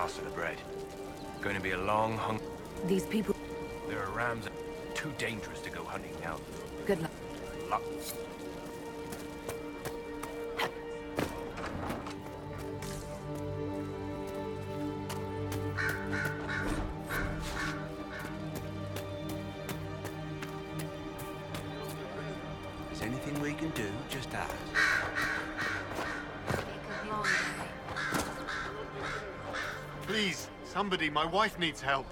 last of the bread. Going to be a long hunt. These people... There are rams too dangerous to go hunting now. Good luck. Luck. Is anything we can do? Just ask. Please, somebody, my wife needs help.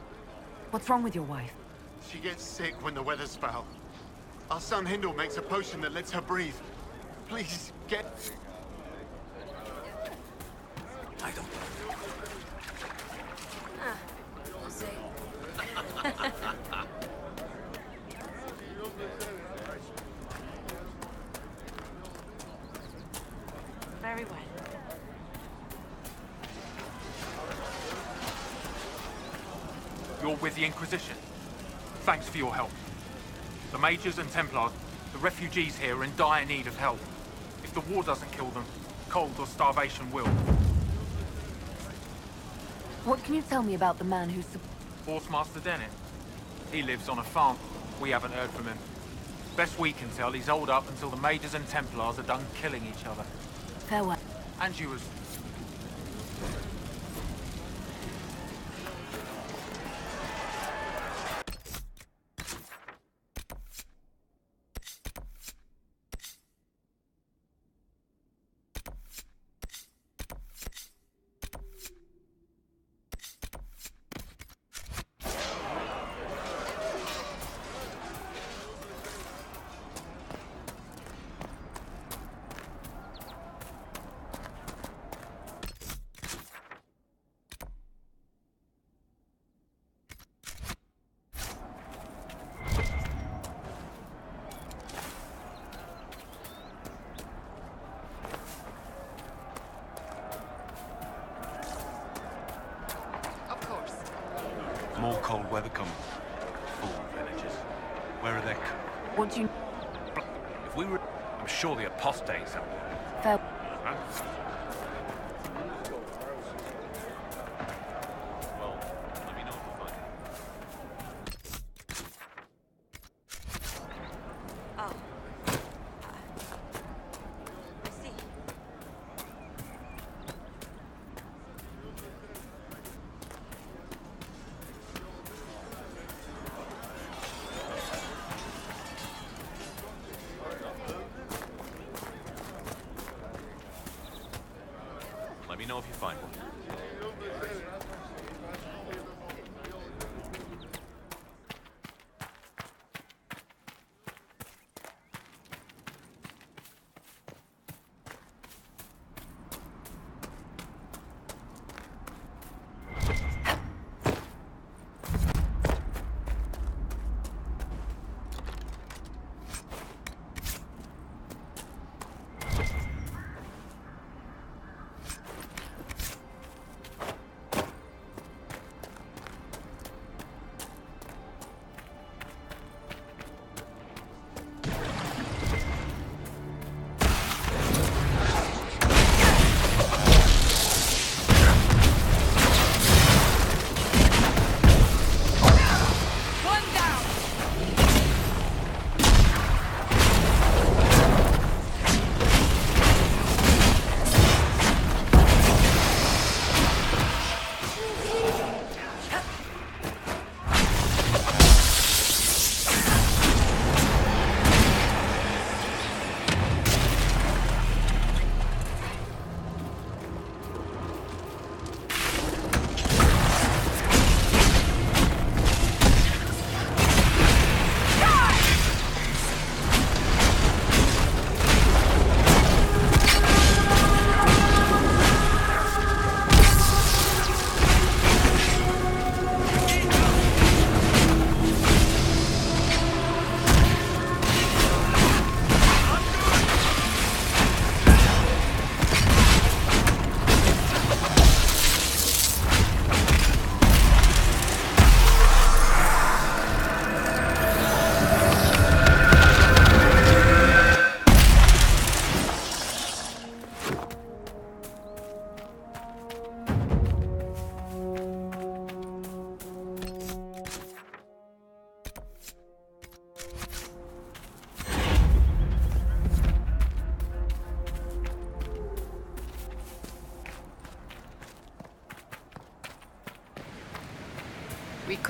What's wrong with your wife? She gets sick when the weather's foul. Our son Hindle makes a potion that lets her breathe. Please, get... I don't... We'll see. Very well. You're with the Inquisition. Thanks for your help. The Majors and Templars, the refugees here are in dire need of help. If the war doesn't kill them, cold or starvation will. What can you tell me about the man who's... Horsemaster Dennett. He lives on a farm. We haven't heard from him. Best we can tell, he's holed up until the Majors and Templars are done killing each other. Farewell. And you as... More cold weather coming. Fool villagers. Where are they? What do you... If we were... I'm sure the apostates are... Farewell. Huh? Well, let me know if you find it. Oh. I see. Let me know if you find one.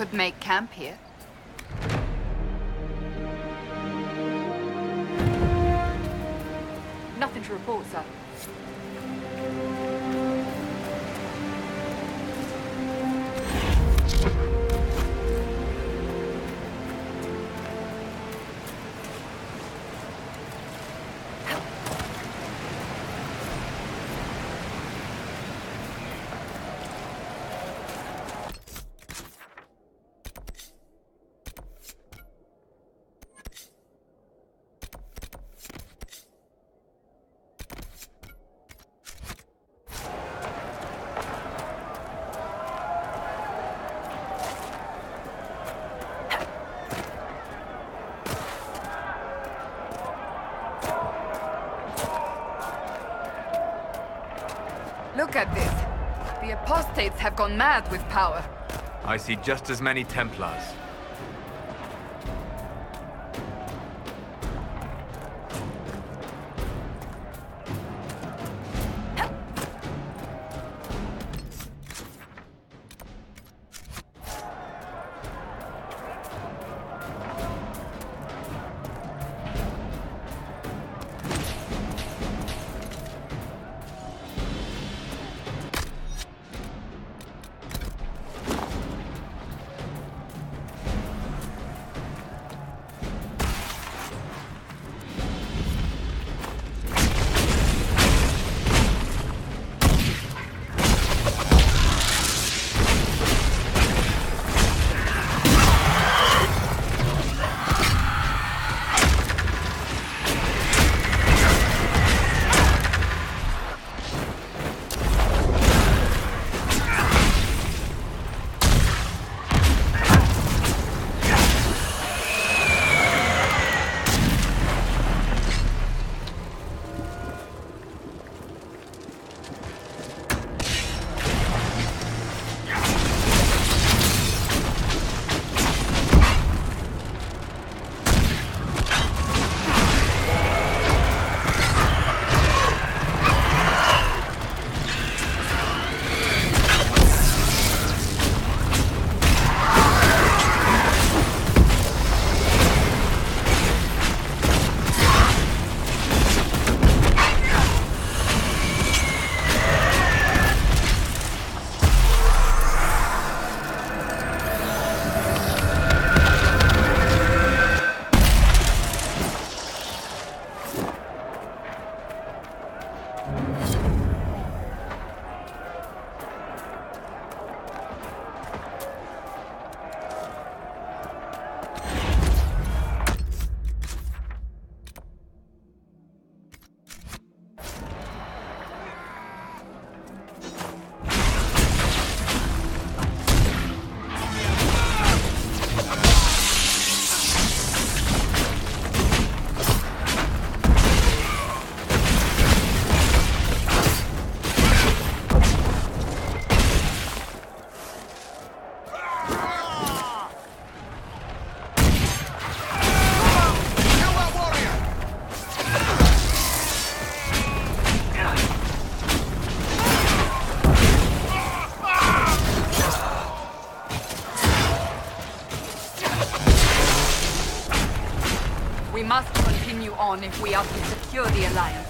could make camp here. Nothing to report, sir. Look at this. The apostates have gone mad with power. I see just as many Templars. We must continue on if we are to secure the Alliance.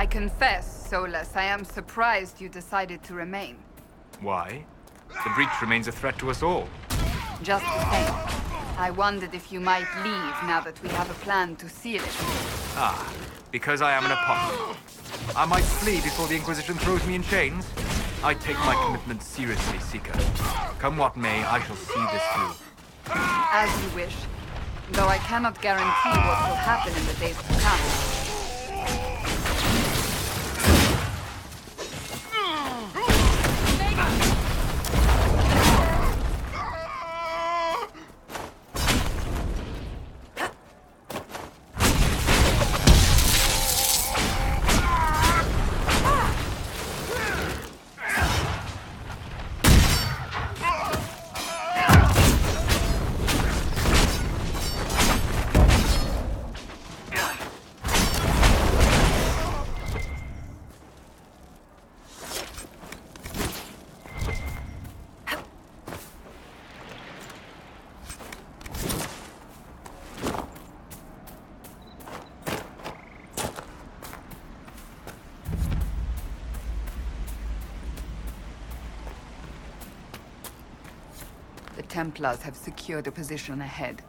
confess, Solus, I am surprised you decided to remain. Why? The breach remains a threat to us all. Just the same. I wondered if you might leave now that we have a plan to seal it. Ah, because I am an apostle. I might flee before the Inquisition throws me in chains. I take my commitment seriously, Seeker. Come what may, I shall see this through. As you wish. Though I cannot guarantee what will happen in the days to come. The Templars have secured a position ahead.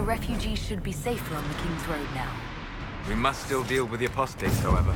Refugees should be safer on the King's Road now. We must still deal with the apostates, however.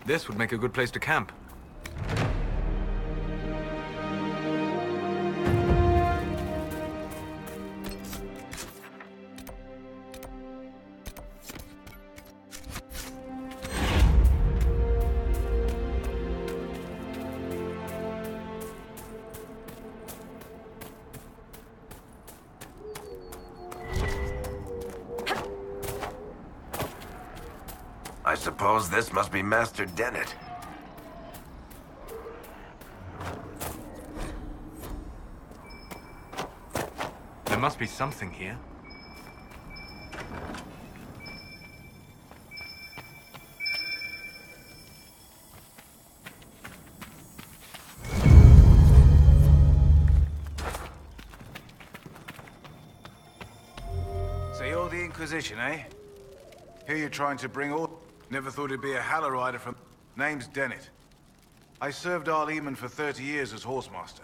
This would make a good place to camp. I suppose this must be Master Dennett. There must be something here. So you're the Inquisition, eh? Here you're trying to bring all... Never thought it'd be a Hallow-rider from... Name's Dennett. I served Arl Eamon for 30 years as horsemaster.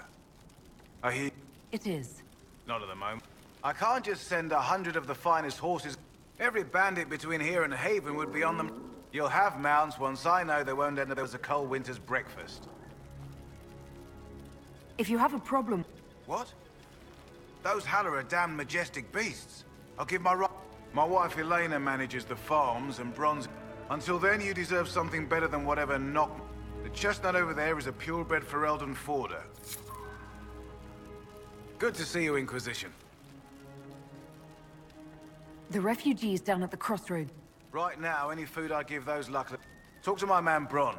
I hear... It is. Not at the moment. I can't just send 100 of the finest horses. Every bandit between here and Haven would be on them. You'll have mounts once I know they won't end up as a cold winter's breakfast. If you have a problem... What? Those Hallow are damn majestic beasts. I'll give my right... My wife Elena manages the farms and bronze... Until then, you deserve something better than whatever knock... The chestnut over there is a purebred Ferelden Forder. Good to see you, Inquisition. The refugees down at the crossroads. Right now, any food I give those luckless... Talk to my man Bron.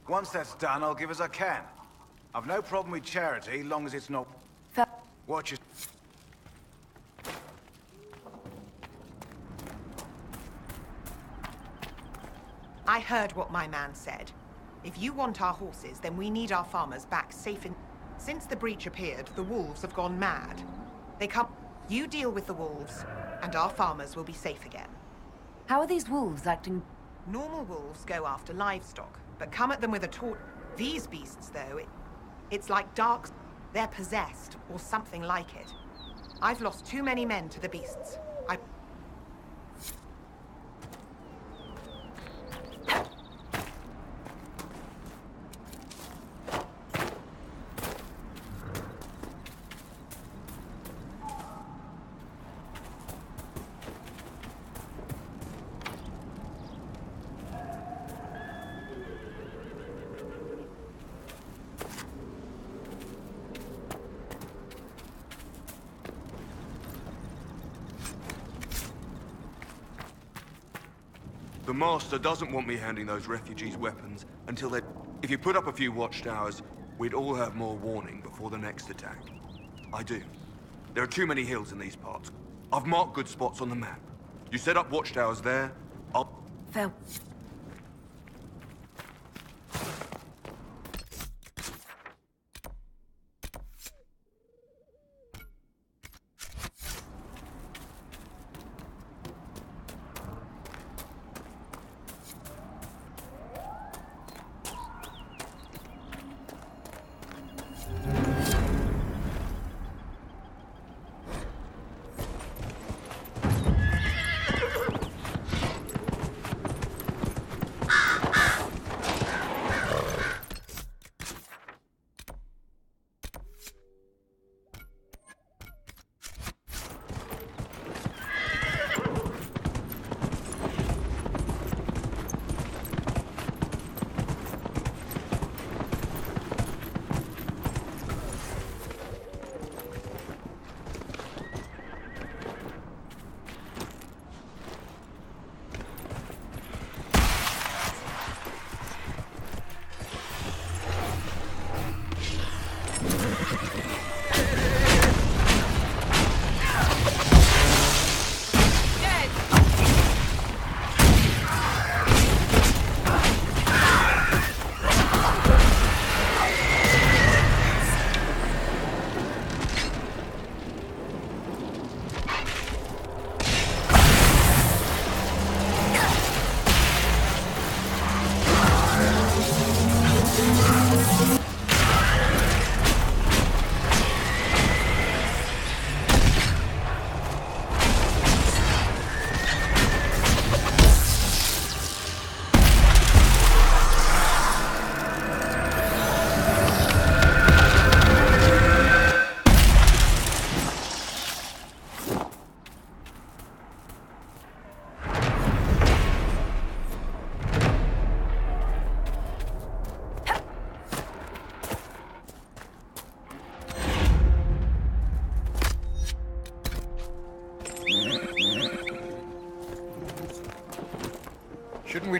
Once that's done, I'll give as I can. I've no problem with charity, long as it's not... Watch your... I heard what my man said. If you want our horses, then we need our farmers back safe in... Since the breach appeared, the wolves have gone mad. They come... You deal with the wolves, and our farmers will be safe again. How are these wolves acting? Normal wolves go after livestock, but come at them with a torch. These beasts, though, it's like dark... They're possessed, or something like it. I've lost too many men to the beasts. The Master doesn't want me handing those refugees weapons until they... If you put up a few watchtowers, we'd all have more warning before the next attack. I do. There are too many hills in these parts. I've marked good spots on the map. You set up watchtowers there, I'll... Fair.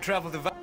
travel to...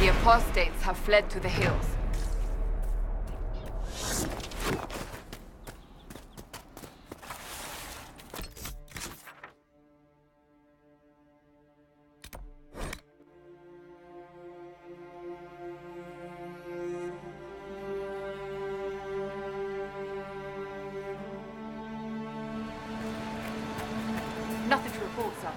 The apostates have fled to the hills. Nothing to report, sir.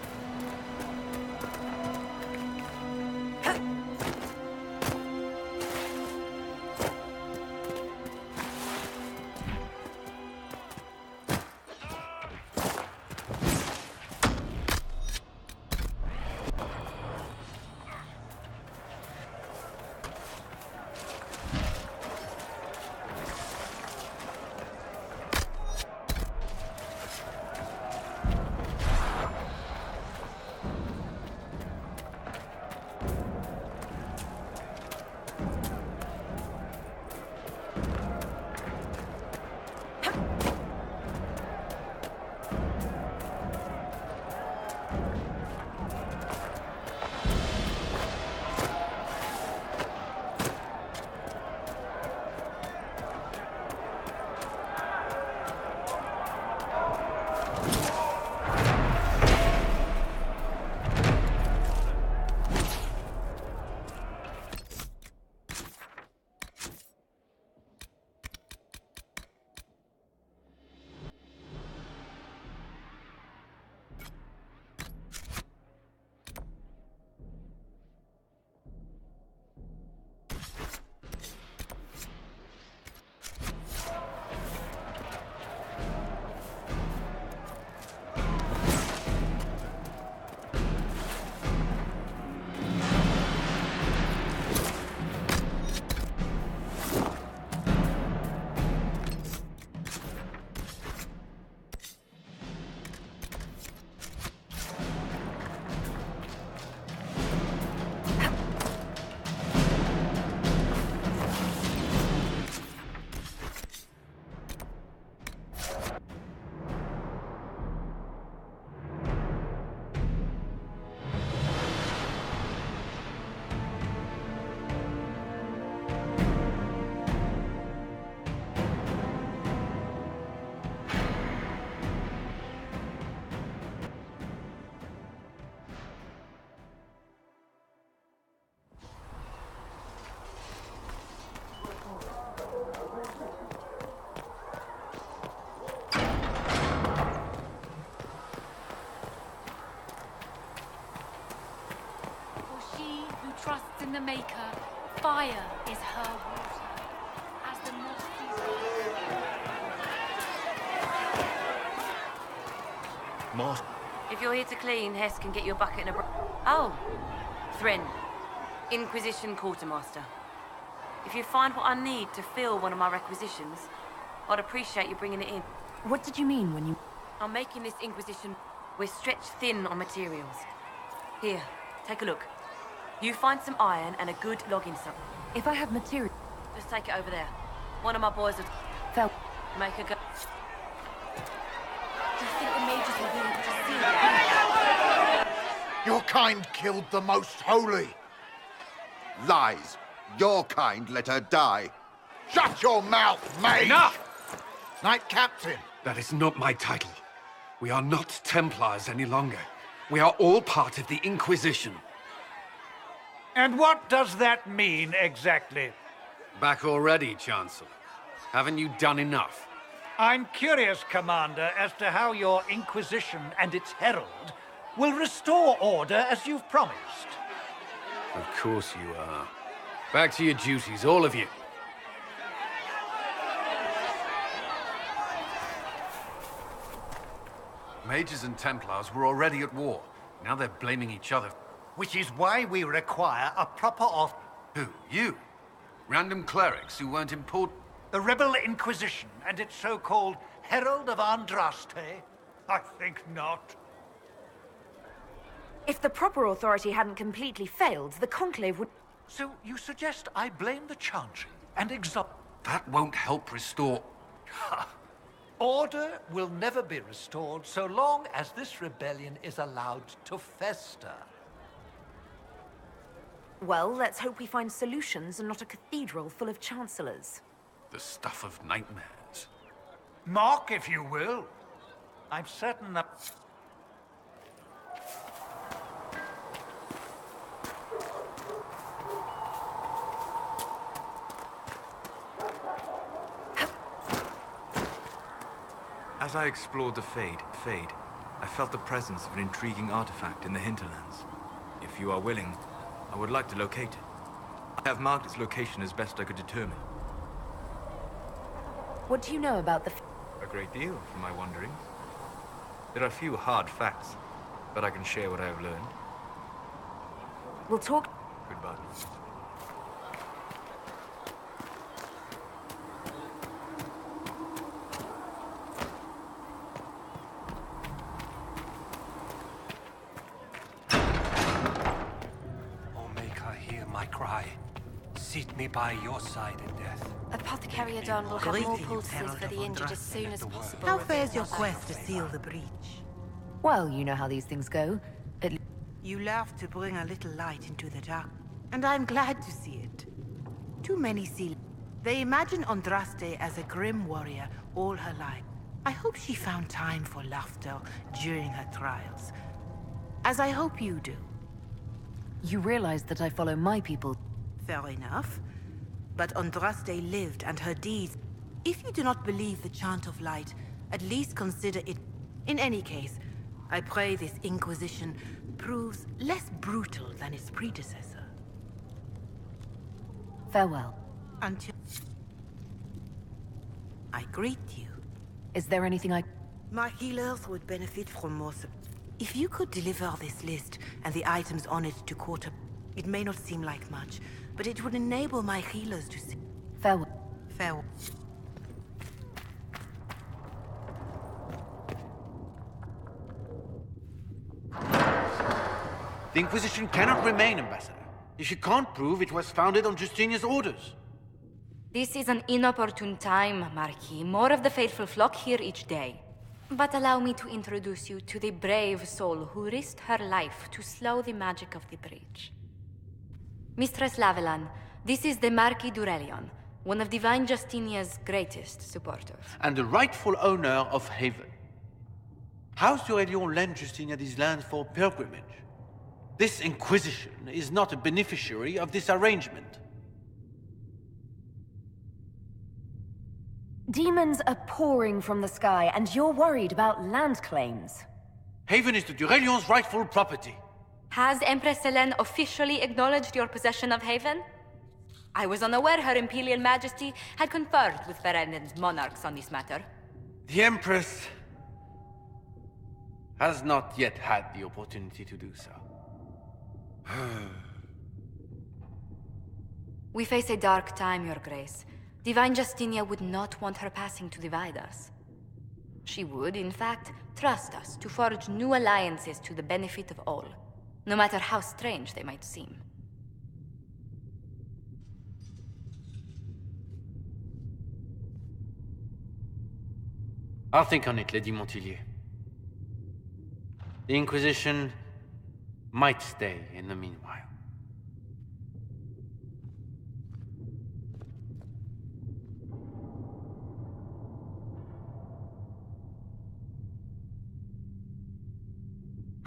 trusts in the Maker, fire is her water. As the moss Moss? If you're here to clean, Hess can get you a bucket and a Oh! Thren. Inquisition Quartermaster. If you find what I need to fill one of my requisitions, I'd appreciate you bringing it in. What did you mean when you... I'm making this Inquisition. We're stretched thin on materials. Here, take a look. You find some iron and a good logging saw. If I have material... Just take it over there. One of my boys would... Fell. Make a go... Do you think the mages will be able to see it? Your kind killed the most holy. Lies. Your kind let her die. Shut your mouth, mate! Enough! Knight Captain. That is not my title. We are not Templars any longer. We are all part of the Inquisition. And what does that mean, exactly? Back already, Chancellor. Haven't you done enough? I'm curious, Commander, as to how your Inquisition and its herald will restore order as you've promised. Of course you are. Back to your duties, all of you. Mages and Templars were already at war. Now they're blaming each other. Which is why we require a proper Who? You? Random clerics who weren't important? The Rebel Inquisition and its so-called Herald of Andraste? I think not. If the proper authority hadn't completely failed, the Conclave would... So you suggest I blame the Chantry and exalt... That won't help restore... Order will never be restored so long as this rebellion is allowed to fester. Well, let's hope we find solutions and not a cathedral full of chancellors. The stuff of nightmares. Mock, if you will. I'm certain that... As I explored the Fade, I felt the presence of an intriguing artifact in the hinterlands. If you are willing, I would like to locate it. I have marked its location as best I could determine. What do you know about the... A great deal, from my wanderings. There are few hard facts, but I can share what I have learned. We'll talk... Goodbye. Seat me by your side in death. Apothecary Adon will have more poultices for the injured as soon as possible. How fares your quest to seal the breach? Well, you know how these things go. You love to bring a little light into the dark, and I'm glad to see it. Too many see... They imagine Andraste as a grim warrior all her life. I hope she found time for laughter during her trials. As I hope you do. You realize that I follow my people... Fair enough. But Andraste lived, and her deeds... If you do not believe the Chant of Light, at least consider it... In any case, I pray this Inquisition proves less brutal than its predecessor. Farewell. Until... I greet you. Is there anything I... My healers would benefit from more support. If you could deliver this list and the items on it to Quarter... It may not seem like much, but it would enable my healers to see... Farewell. Farewell. The Inquisition cannot remain, Ambassador, if you can't prove it was founded on Justinian's orders. This is an inopportune time, Marquis. More of the faithful flock here each day. But allow me to introduce you to the brave soul who risked her life to slow the magic of the breach. Mistress Lavelan, this is the Marquis d'Aurelion, one of Divine Justinia's greatest supporters. And the rightful owner of Haven. House d'Aurelion lent Justinia these lands for pilgrimage. This Inquisition is not a beneficiary of this arrangement. Demons are pouring from the sky, and you're worried about land claims. Haven is the d'Aurelion's rightful property. Has Empress Selene officially acknowledged your possession of Haven? I was unaware Her Imperial Majesty had conferred with Ferenden's monarchs on this matter. The Empress has not yet had the opportunity to do so. We face a dark time, Your Grace. Divine Justinia would not want her passing to divide us. She would, in fact, trust us to forge new alliances to the benefit of all, no matter how strange they might seem. I'll think on it, Lady Montilyet. The Inquisition might stay in the meanwhile.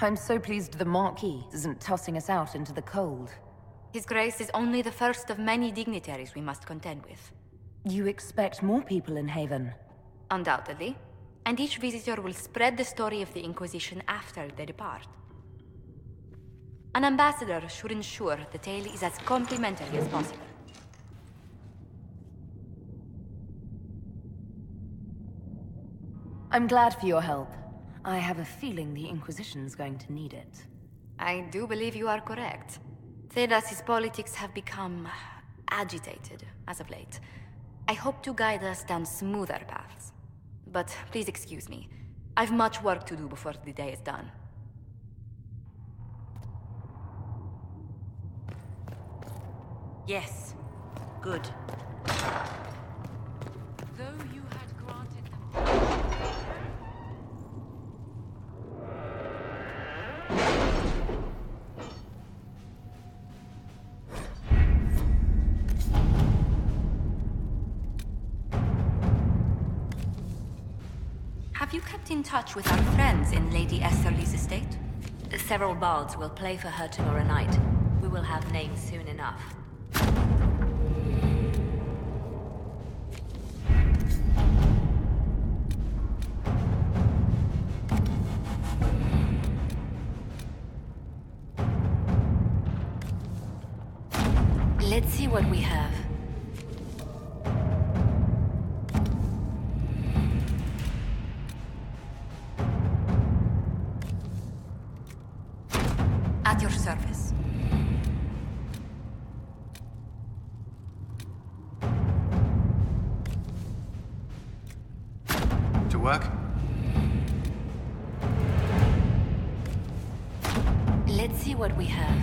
I'm so pleased the Marquis isn't tossing us out into the cold. His Grace is only the first of many dignitaries we must contend with. You expect more people in Haven? Undoubtedly. And each visitor will spread the story of the Inquisition after they depart. An ambassador should ensure the tale is as complimentary as possible. I'm glad for your help. I have a feeling the Inquisition's going to need it. I do believe you are correct. Thedas's politics have become agitated as of late. I hope to guide us down smoother paths. But please excuse me. I've much work to do before the day is done. Yes. Good. Though you had granted them... Have you kept in touch with our friends in Lady Estherly's estate? Several bards will play for her tomorrow night. We will have names soon enough. Let's see what we have. At your service. To work? Let's see what we have.